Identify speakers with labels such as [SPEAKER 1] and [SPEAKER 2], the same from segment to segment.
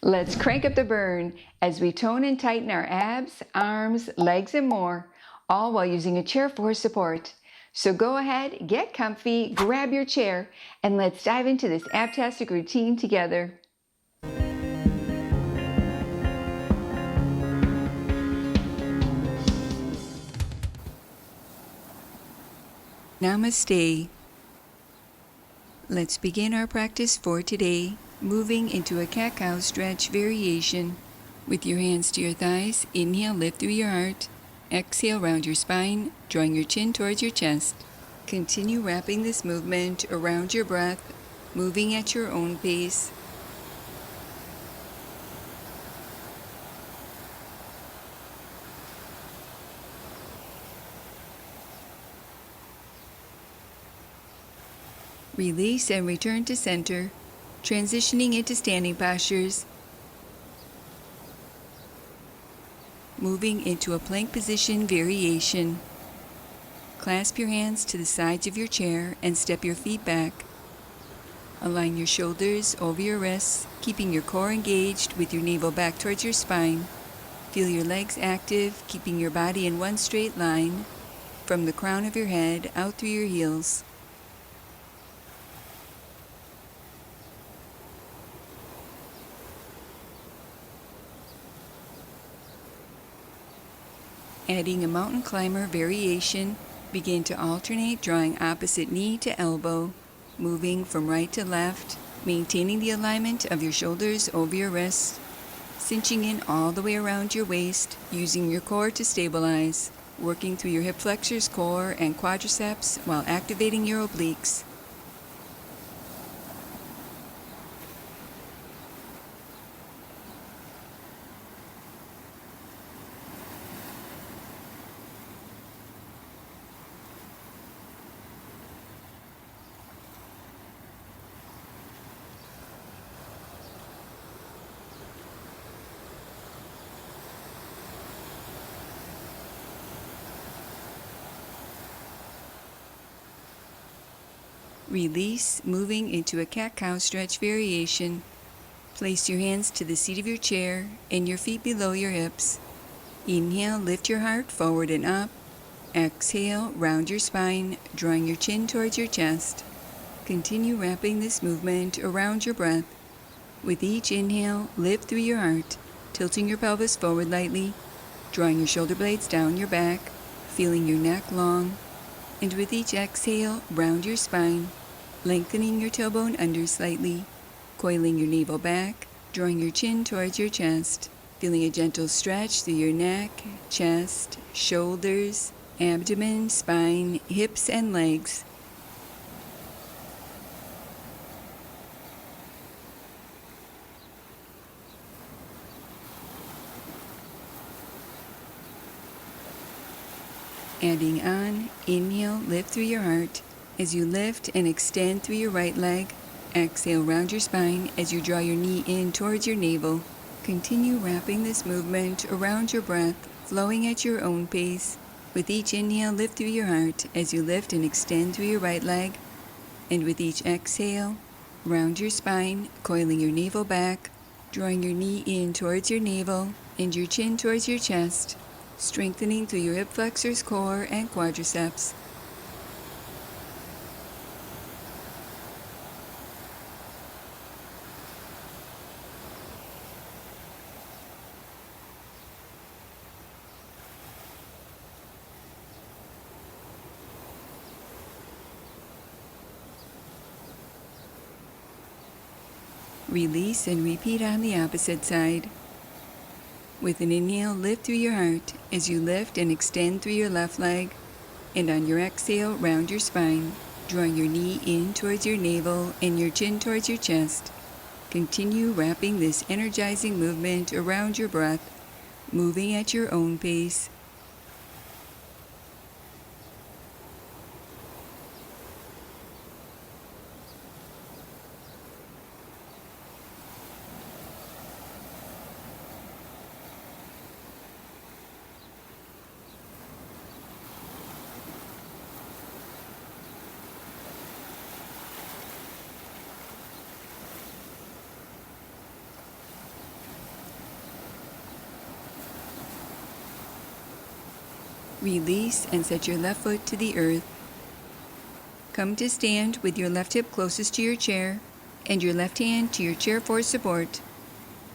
[SPEAKER 1] Let's crank up the burn as we tone and tighten our abs, arms, legs, and more, all while using a chair for support. So go ahead, get comfy, grab your chair, and let's dive into this abtastic routine together. Namaste. Let's begin our practice for today, moving into a cat-cow stretch variation. With your hands to your thighs, inhale, lift through your heart. Exhale, round your spine, drawing your chin towards your chest. Continue wrapping this movement around your breath, moving at your own pace. Release and return to center, transitioning into standing postures. Moving into a plank position variation. Clasp your hands to the sides of your chair and step your feet back. Align your shoulders over your wrists, keeping your core engaged with your navel back towards your spine. Feel your legs active, keeping your body in one straight line, from the crown of your head out through your heels. Adding a mountain climber variation, begin to alternate drawing opposite knee to elbow, moving from right to left, maintaining the alignment of your shoulders over your wrists, cinching in all the way around your waist, using your core to stabilize, working through your hip flexors, core, and quadriceps while activating your obliques. Release, moving into a cat-cow stretch variation. Place your hands to the seat of your chair and your feet below your hips. Inhale, lift your heart forward and up. Exhale, round your spine, drawing your chin towards your chest. Continue wrapping this movement around your breath. With each inhale, lift through your heart, tilting your pelvis forward lightly, drawing your shoulder blades down your back, feeling your neck long. And with each exhale, round your spine, lengthening your tailbone under slightly, coiling your navel back, drawing your chin towards your chest, feeling a gentle stretch through your neck, chest, shoulders, abdomen, spine, hips, and legs. Adding on, inhale, lift through your heart. As you lift and extend through your right leg, exhale, round your spine as you draw your knee in towards your navel. Continue wrapping this movement around your breath, flowing at your own pace. With each inhale, lift through your heart as you lift and extend through your right leg. And with each exhale, round your spine, coiling your navel back, drawing your knee in towards your navel and your chin towards your chest, strengthening through your hip flexors, core, and quadriceps. Release and repeat on the opposite side. With an inhale, lift through your heart as you lift and extend through your left leg. And on your exhale, round your spine, drawing your knee in towards your navel and your chin towards your chest. Continue wrapping this energizing movement around your breath, moving at your own pace. Release and set your left foot to the earth. Come to stand with your left hip closest to your chair and your left hand to your chair for support.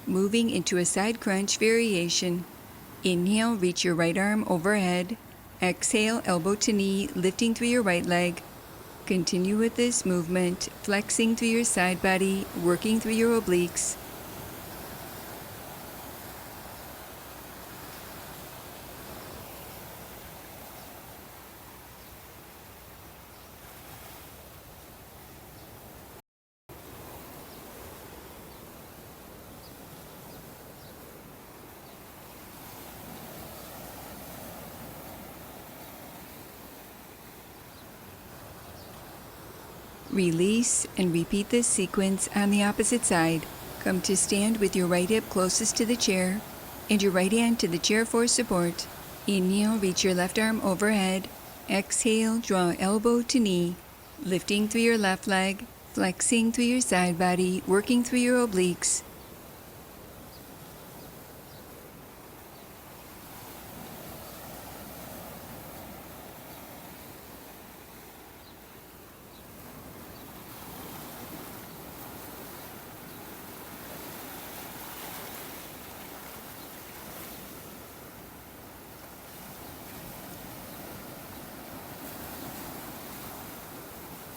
[SPEAKER 1] Moving into a side crunch variation. Inhale, reach your right arm overhead. Exhale, elbow to knee, lifting through your right leg. Continue with this movement, flexing through your side body, working through your obliques. Release and repeat this sequence on the opposite side. Come to stand with your right hip closest to the chair and your right hand to the chair for support. Inhale, reach your left arm overhead. Exhale, draw elbow to knee, lifting through your left leg, flexing through your side body, working through your obliques.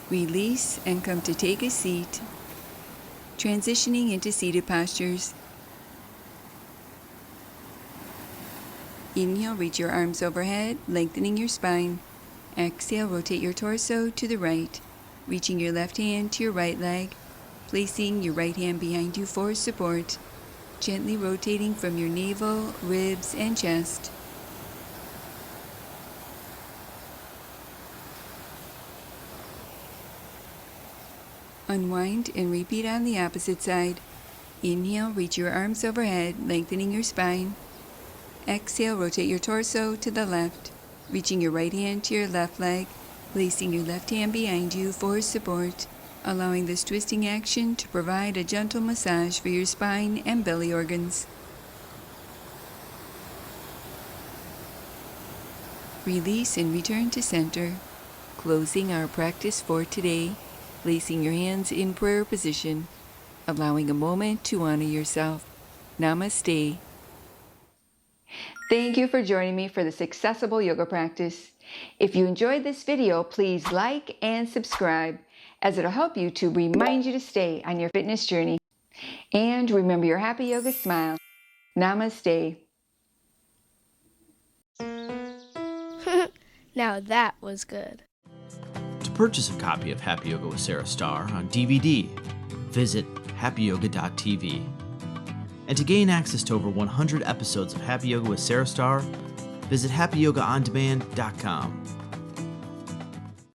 [SPEAKER 1] Release and come to take a seat, transitioning into seated postures. Inhale, reach your arms overhead, lengthening your spine. Exhale, rotate your torso to the right, reaching your left hand to your right leg, placing your right hand behind you for support, gently rotating from your navel, ribs, and chest. Unwind and repeat on the opposite side. Inhale, reach your arms overhead, lengthening your spine. Exhale, rotate your torso to the left, reaching your right hand to your left leg, placing your left hand behind you for support, allowing this twisting action to provide a gentle massage for your spine and belly organs. Release and return to center, closing our practice for today. Placing your hands in prayer position, allowing a moment to honor yourself. Namaste. Thank you for joining me for this accessible yoga practice. If you enjoyed this video, please like and subscribe, as it'll help you to remind you to stay on your fitness journey. And remember your happy yoga smile. Namaste.
[SPEAKER 2] Now that was good.
[SPEAKER 3] To purchase a copy of Happy Yoga with Sarah Starr on DVD, visit happyyoga.tv. And to gain access to over 100 episodes of Happy Yoga with Sarah Starr, visit happyyogaondemand.com.